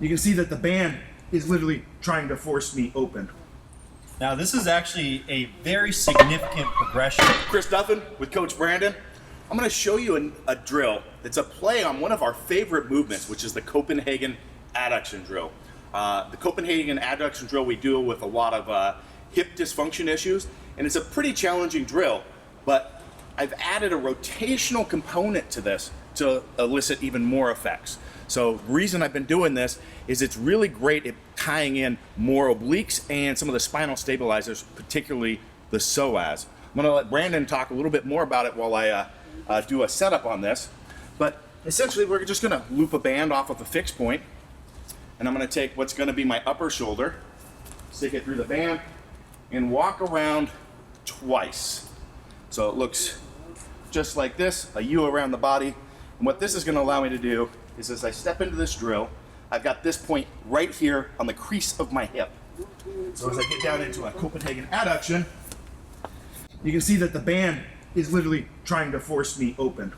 You can see that the band is literally trying to force me open. Now this is actually a very significant progression. Chris Duffin with Coach Brandon. I'm going to show you a drill that's a play on one of our favorite movements, which is the Copenhagen Adduction drill. The Copenhagen Adduction drill we do with a lot of hip dysfunction issues, and it's a pretty challenging drill, but I've added a rotational component to this to elicit even more effects. So the reason I've been doing this is it's really great at tying in more obliques and some of the spinal stabilizers, particularly the psoas. I'm going to let Brandon talk a little bit more about it while I do a setup on this. But essentially we're just going to loop a band off of the fixed point, and I'm going to take what's going to be my upper shoulder, stick it through the band, and walk around twice. So it looks just like this, a U around the body. And what this is going to allow me to do is as I step into this drill, I've got this point right here on the crease of my hip. So as I get down into a Copenhagen adduction, You can see that the band is literally trying to force me open.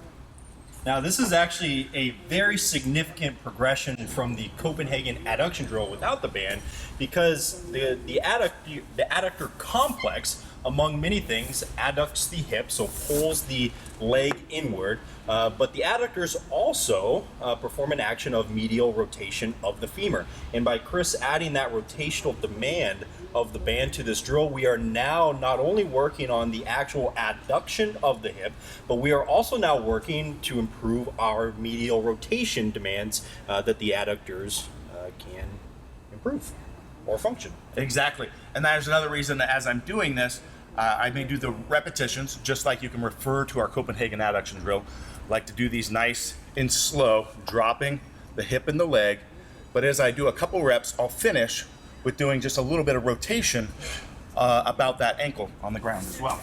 Now this is actually a very significant progression from the Copenhagen adduction drill without the band, because the adductor complex, among many things, adducts the hip, so pulls the leg inward, but the adductors also perform an action of medial rotation of the femur. And by Chris adding that rotational demand of the band to this drill, we are now not only working on the actual adduction of the hip, but we are also now working to improve our medial rotation demands that the adductors can improve or function. exactly. And that is another reason that as I'm doing this, I may do the repetitions, just like you can refer to our Copenhagen adduction drill. Like to do these nice and slow, dropping the hip and the leg. But as I do a couple reps, I'll finish with doing just a little bit of rotation about that ankle on the ground as well.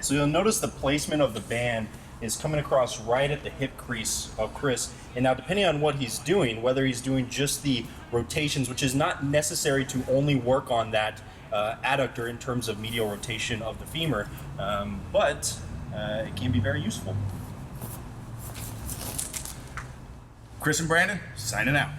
So you'll notice the placement of the band is coming across right at the hip crease of Chris. And now depending on what he's doing, whether he's doing just the rotations, which is not necessary to only work on that adductor in terms of medial rotation of the femur, but it can be very useful. Chris and Brandon, signing out.